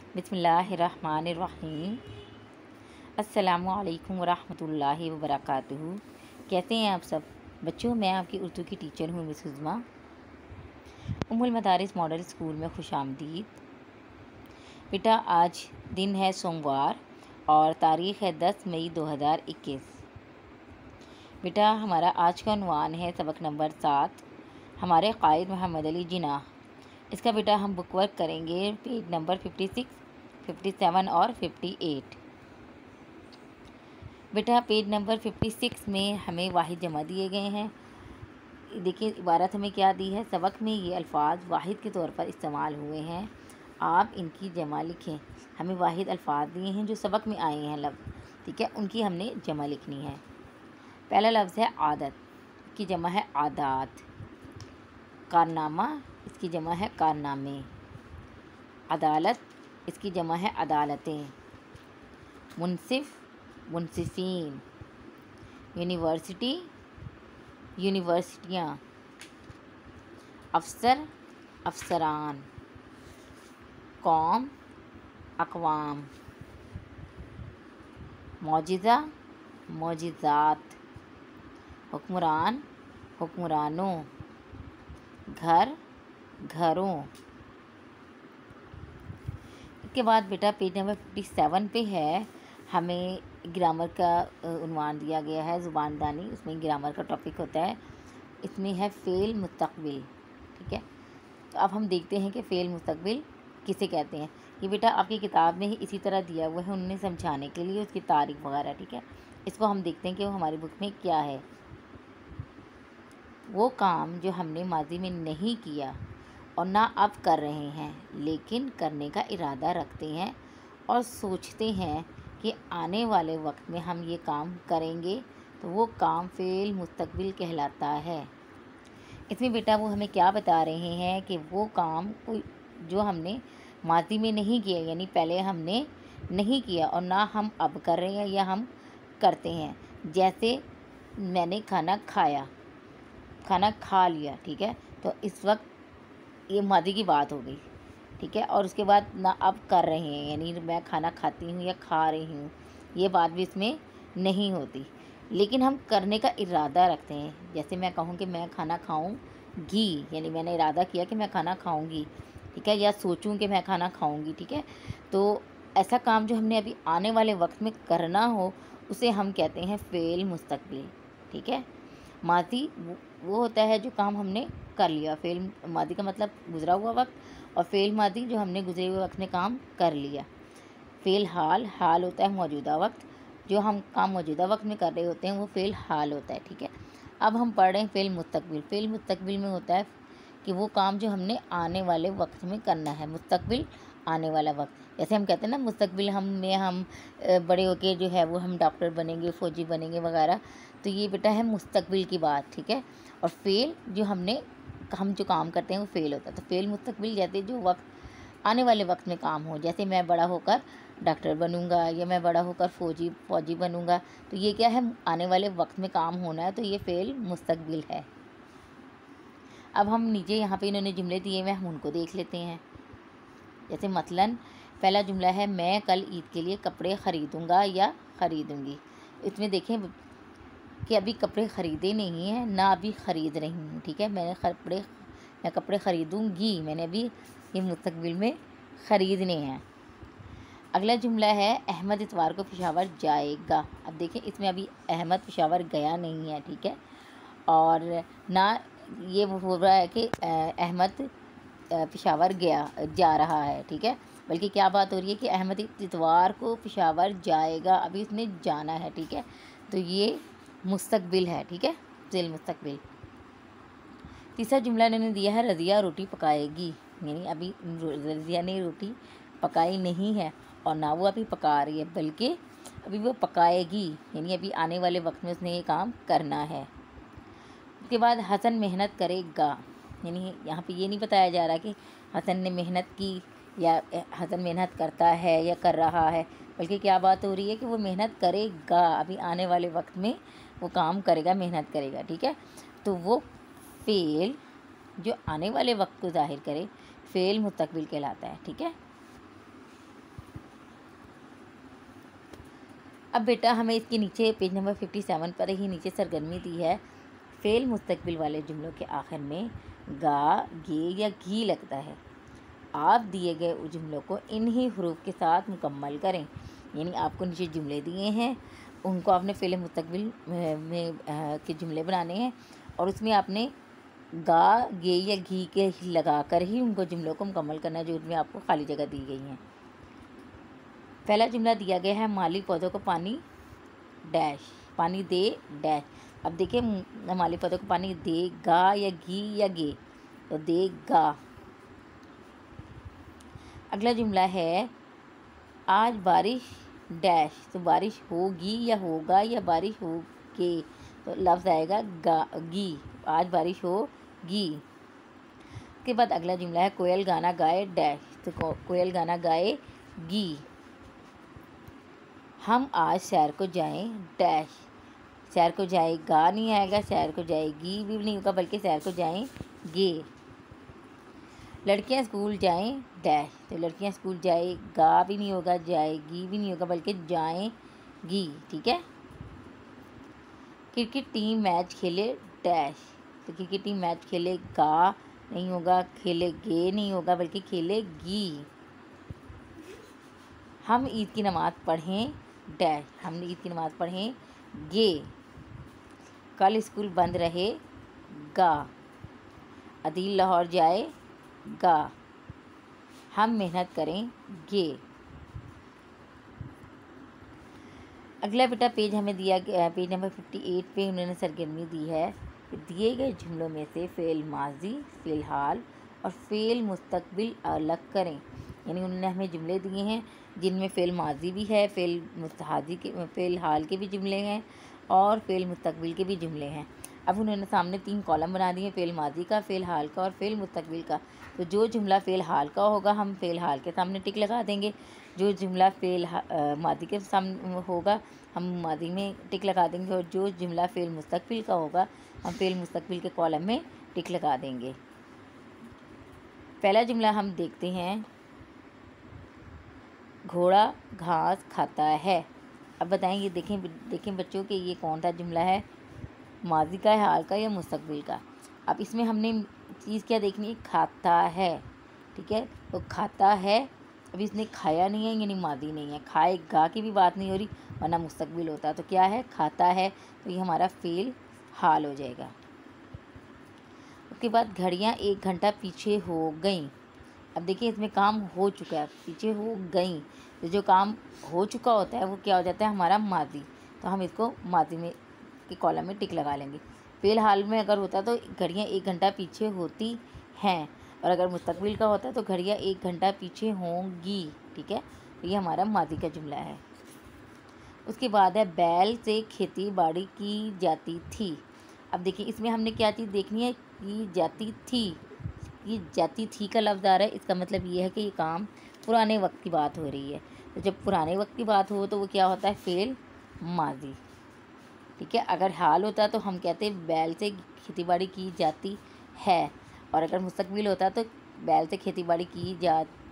बिस्मिल्लाहिर्रहमानिर्रहीम। अस्सलामुअलैकुम वरहमतुल्लाहि वबरकातुहू। कैसे हैं आप सब बच्चों? मैं आपकी उर्दू की टीचर हूँ मिस उज़्मा। उम्मुल मदारिस मॉडल स्कूल में खुशामदीद। बेटा, आज दिन है सोमवार और तारीख़ है 10 मई 2021। बेटा, हमारा आज का उन्वान है सबक नंबर 7, हमारे कायद मोहम्मद अली जिन्नाह। इसका बेटा हम बुक वर्क करेंगे पेज नंबर 56, 57 और 58। बेटा, पेज नंबर 56 में हमें वाहिद जमा दिए गए हैं। देखिए इबारत हमें क्या दी है। सबक में ये अल्फाज वाहिद के तौर पर इस्तेमाल हुए हैं, आप इनकी जमा लिखें। हमें वाहिद अल्फाज दिए हैं जो सबक में आए हैं लफ्ज़, ठीक है, उनकी हमने जमा लिखनी है। पहला लफ्ज़ है आदत, इसकी जमा है आदात। कारनामा, इसकी जमा है कारनामे। अदालत, इसकी जमा है अदालतें। मुनसिफ, मुनसिफीन। यूनिवर्सिटी, यूनिवर्सिटियाँ। अफसर, अफसरान। कौम, अक़वाम। मौजिज़ा, मौजिज़ात। हुक्मरान, हुक्मरानों। घर, घरों। इसके बाद बेटा पेज नंबर 57 पे है, हमें ग्रामर का उन्वान दिया गया है ज़ुबानदानी। उसमें ग्रामर का टॉपिक होता है, इसमें है फ़ेल मुस्तक़बिल, ठीक है। तो अब हम देखते हैं कि फ़ेल मुस्तक़बिल किसे कहते हैं। ये बेटा आपकी किताब में ही इसी तरह दिया हुआ है, उन्हें समझाने के लिए उसकी तारीख़ वगैरह, ठीक है। इसको हम देखते हैं कि वो हमारी बुक में क्या है। वो काम जो हमने माजी में नहीं किया और ना अब कर रहे हैं, लेकिन करने का इरादा रखते हैं और सोचते हैं कि आने वाले वक्त में हम ये काम करेंगे, तो वो काम फ़ेल मुस्तक़बिल कहलाता है। इसमें बेटा वो हमें क्या बता रहे हैं कि वो काम कोई जो हमने माजी में नहीं किया, यानी पहले हमने नहीं किया और ना हम अब कर रहे हैं या हम करते हैं। जैसे मैंने खाना खाया, खाना खा लिया, ठीक है, तो इस वक्त ये मादी की बात हो गई, ठीक है। और उसके बाद ना अब कर रहे हैं, यानी मैं खाना खाती हूँ या खा रही हूँ, ये बात भी इसमें नहीं होती, लेकिन हम करने का इरादा रखते हैं। जैसे मैं कहूँ कि मैं खाना खाऊँगी, यानी मैंने इरादा किया कि मैं खाना खाऊँगी, ठीक है, या सोचूं कि मैं खाना खाऊँगी, ठीक है। तो ऐसा काम जो हमने अभी आने वाले वक्त में करना हो, उसे हम कहते हैं फ़ेल मुस्तक़बिल, ठीक है। माज़ी वो होता है जो काम हमने कर लिया। फ़ेल माज़ी का मतलब गुज़रा हुआ वक्त, और फ़ेल माज़ी जो हमने गुज़रे हुए वक्त में काम कर लिया। फ़ेल हाल, हाल होता है मौजूदा वक्त, जो हम काम मौजूदा वक्त में कर रहे होते हैं वो फ़ेल हाल होता है, ठीक है। अब हम पढ़ रहे हैं फ़ेल मुस्तक़बिल। फ़ेल मुस्तक़बिल में होता है कि वो काम जो हमने आने वाले वक्त में करना है। मुस्तक़बिल, आने वाला वक्त। जैसे हम कहते हैं ना मुस्तक़बिल हम बड़े होके जो है वो हम डॉक्टर बनेंगे, फ़ौजी बनेंगे वगैरह, तो ये बेटा है मुस्तक़बिल की बात, ठीक है। और फ़ेल जो हम जो काम करते हैं वो फ़ेल होता है। तो फ़ेल मुस्तक़बिल कहते हैं जो वक्त आने वाले वक्त में काम हो। जैसे मैं बड़ा होकर डॉक्टर बनूंगा या मैं बड़ा होकर फ़ौजी बनूंगा, तो ये क्या है, आने वाले वक्त में काम होना है, तो ये फ़ेल मुस्तक़बिल है। अब हम नीचे यहाँ पे इन्होंने जुमले दिए हुए हैं, हम उनको देख लेते हैं। जैसे मसलन पहला जुमला है, मैं कल ईद के लिए कपड़े ख़रीदूँगा या ख़रीदूँगी। इसमें देखें कि अभी कपड़े ख़रीदे नहीं हैं, ना अभी ख़रीद रही हूँ, ठीक है। मैं कपड़े ख़रीदूँगी, मैंने अभी ये मुस्तक़बिल में ख़रीदने हैं। अगला जुमला है, अहमद इतवार को पेशावर जाएगा। अब देखें इसमें अभी अहमद पेशावर गया नहीं है, ठीक है, और ना ये हो रहा है कि अहमद पेशावर जा रहा है, ठीक है, बल्कि क्या बात हो रही है कि अहमद इतवार को पेशावर जाएगा, अभी उसने जाना है, ठीक है। तो ये मुस्तक़बिल है, ठीक है, फ़ेल मुस्तक़बिल। तीसरा जुमला इन्होंने दिया है, रज़िया रोटी पकाएगी, यानी अभी रज़िया ने रोटी पकाई नहीं है और ना वो अभी पका रही है, बल्कि अभी वो पकाएगी, यानी अभी आने वाले वक्त में उसने ये काम करना है। उसके बाद हसन मेहनत करेगा, यानी यहाँ पे ये नहीं बताया जा रहा कि हसन ने मेहनत की या हसन मेहनत करता है या कर रहा है, बल्कि क्या बात हो रही है कि वो मेहनत करेगा, अभी आने वाले वक्त में वो काम करेगा, मेहनत करेगा, ठीक है। तो वो फ़ेल जो आने वाले वक्त को ज़ाहिर करे फ़ेल मुस्तक़बिल कहलाता है, ठीक है। अब बेटा हमें इसके नीचे पेज नंबर 57 पर ही नीचे सरगर्मी दी है। फ़ेल मुस्तकबिल वाले जुमलों के आखिर में गा, गे या घी लगता है। आप दिए गए जुमलों को इन्हीं हरूफ के साथ मुकम्मल करें। यानी आपको नीचे जुमले दिए हैं, उनको आपने फ़ेल मुस्तकबिल में के जुमले बनाने हैं और उसमें आपने गा, गे या घी के लगा कर ही उनको जुमलों को मुकम्मल करना है जो उनमें आपको खाली जगह दी गई हैं। पहला जुमला दिया गया है, माली पौधों को पानी डैश, पानी दे डैश। अब देखिए माली पौधों को पानी देगा या घी या गे, तो देगा। अगला जुमला है, आज बारिश डैश, तो बारिश होगी या होगा या बारिश होगे, तो लफ्ज़ आएगा गी, आज बारिश होगी। उसके बाद अगला जुमला है, कोयल गाना गाए डैश, तो कोयल गाना गाएगी। हम आज सैर को जाएं डैश, सैर को जाएगा नहीं आएगा, सैर को जाएगी भी नहीं होगा बल्कि सैर को जाएंगे। लड़कियां स्कूल जाएं डैश, तो लड़कियां स्कूल जाएगा भी नहीं होगा, जाएगी भी नहीं होगा बल्कि जाएंगी। ठीक है। क्रिकेट टीम मैच खेले डैश, तो क्रिकेट टीम मैच खेलेगा नहीं होगा, खेलेगे नहीं होगा बल्कि खेलेगी। हम ईद की नमाज़ पढ़ें डैश, हमने ईद की नमाज़ पढ़ेंगे। कल स्कूल बंद रहेगा, अदील लाहौर जाएगा। हम मेहनत करेंगे। अगला बेटा पेज हमें दिया गया, पेज नंबर 58 पे उन्होंने सरगर्मी दी है। दिए गए जुमलों में से फ़ेल माजी, फ़ेल हाल और फ़ेल मुस्तकबिल अलग करें। यानी उन्होंने हमें जुमले दिए हैं जिनमें फ़ेल माजी भी है, फ़ेल हाल के भी जुमले हैं और फ़ेल मुस्तकबिल के भी जुमले हैं। अब उन्होंने सामने 3 कॉलम बना दिए, फ़ेल माजी का, फ़ेल हाल का और फ़ेल मुस्तकबिल का। तो जो जुमला फ़ेल हाल का होगा हम फ़ेल हाल के सामने टिक लगा देंगे, जो जुमला फ़ेल मादी के सामने होगा हम मादी में टिक लगा देंगे और जो जुमला फ़ेल मुस्तकबिल का होगा हम फ़ेल मुस्तकबिल के कॉलम में टिक लगा देंगे। पहला जुमला हम देखते हैं, घोड़ा घास खाता है। अब बताएं ये देखें बच्चों कि ये कौन सा जुमला है, माजी का है, हाल का या मुस्तकबिल का। अब इसमें हमने चीज़ क्या देखनी है, खाता है। ठीक है, तो खाता है, अभी इसने खाया नहीं है यानी मादी नहीं है, खाएगा की भी बात नहीं हो रही वरना मुस्तकबिल होता, तो क्या है, खाता है, तो ये हमारा फ़ेल हाल हो जाएगा। उसके बाद घड़ियाँ 1 घंटा पीछे हो गईं। अब देखिए इसमें काम हो चुका है, पीछे हो गईं, तो जो काम हो चुका होता है वो क्या हो जाता है, हमारा मादी, तो हम इसको मादी में के कॉलम में टिक लगा लेंगे। फ़ेल हाल में अगर होता तो घड़ियाँ 1 घंटा पीछे होती हैं, और अगर मुस्तकबिल का होता तो घड़ियाँ 1 घंटा पीछे होंगी। ठीक है, तो ये हमारा मादी का जुमला है। उसके बाद है, बैल से खेती बाड़ी की जाती थी। अब देखिए इसमें हमने क्या चीज़ देखनी है, की जाती थी, ये जाती थी का लफ्ज़ आ रहा है, इसका मतलब ये है कि ये काम पुराने वक्त की बात हो रही है। तो जब पुराने वक्त की बात हो तो वो क्या होता है, फ़ेल माजी। ठीक है, अगर हाल होता तो हम कहते हैं बैल से खेतीबाड़ी की जाती है, और अगर मुस्तकबिल होता तो बैल से खेतीबाड़ी की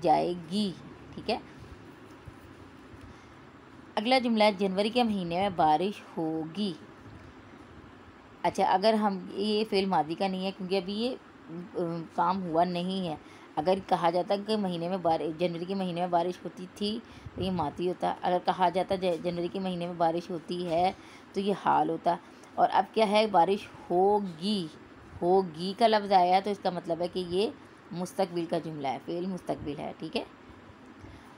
जाएगी। ठीक है। अगला जुमला है, जनवरी के महीने में बारिश होगी। अच्छा, अगर हम ये फ़ेल मादी का नहीं है क्योंकि अभी ये काम हुआ नहीं है। अगर कहा जाता कि महीने में जनवरी के महीने में बारिश होती थी तो ये मादी होता। अगर कहा जाता जनवरी के महीने में बारिश होती है तो ये हाल होता। और अब क्या है, बारिश होगी, होगी का लफ्ज़ आया तो इसका मतलब है कि ये मुस्तकबिल का जुमला है, फ़ेल मुस्तकबिल है। ठीक है।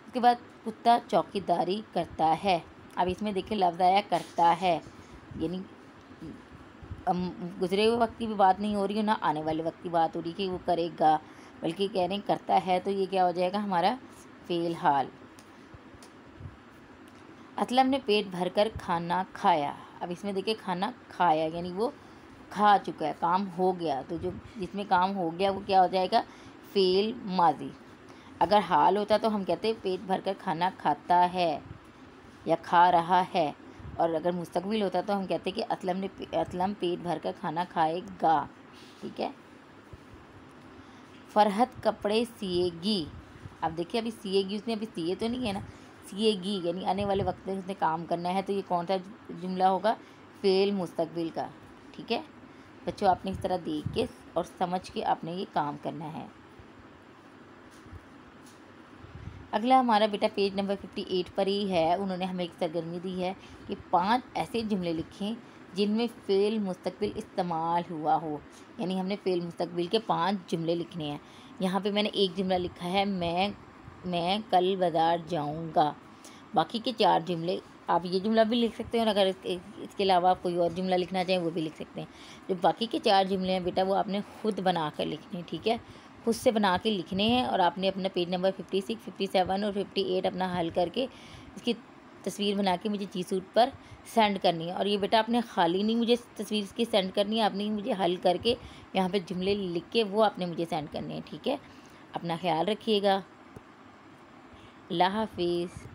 उसके बाद कुत्ता चौकीदारी करता है। अब इसमें देखिए लफ्ज़ आया करता है, यानी गुजरे हुए वक्त की भी बात नहीं हो रही है ना आने वाले वक्त की बात हो रही कि वो करेगा, बल्कि कह रहे हैं करता है, तो ये क्या हो जाएगा, हमारा फ़ेल हाल। असलम ने पेट भरकर खाना खाया। अब इसमें देखिए खाना खाया यानी वो खा चुका है, काम हो गया, तो जो जिसमें काम हो गया वो क्या हो जाएगा, फ़ेल माजी। अगर हाल होता तो हम कहते पेट भरकर खाना खाता है या खा रहा है, और अगर मुस्तकबिल होता तो हम कहते कि असलम पेट भरकर खाना खाएगा। ठीक है। फरहत कपड़े सिएगी। अब देखिए अभी सिएगी, उसने अभी सिए तो नहीं है ना, सिएगी यानी आने वाले वक्त में उसने काम करना है, तो ये कौन सा जुमला होगा? फ़ेल मुस्तकबिल का। ठीक है बच्चों, आपने इस तरह देख के और समझ के आपने ये काम करना है। अगला हमारा बेटा पेज नंबर 58 पर ही है। उन्होंने हमें एक सरगर्मी दी है कि 5 ऐसे जुमले लिखें जिनमें फ़ेल मुस्तकबिल इस्तेमाल हुआ हो। यानी हमने फ़ेल मुस्तकबिल के 5 जुमले लिखने हैं। यहाँ पे मैंने एक जुमला लिखा है, मैं कल बाज़ार जाऊँगा। बाकी के 4 जुमले आप ये जुमला भी लिख सकते हैं, और अगर इसके अलावा आप कोई और जुमला लिखना चाहें वो भी लिख सकते हैं। जो बाकी के 4 जुमले हैं बेटा, वो आपने खुद बना कर लिखने हैं। ठीक है, खुद से बना के लिखने हैं, और आपने अपना पेज नंबर 56, 57 और 58 अपना हल करके इसकी तस्वीर बना के मुझे जी सूट पर सेंड करनी है। और ये बेटा आपने खाली नहीं मुझे तस्वीर इसकी सेंड करनी है, आपने मुझे हल करके यहाँ पे जुमले लिख के वो आपने मुझे सेंड करने हैं। ठीक है, अपना ख्याल रखिएगा। अल्लाह हाफिज़।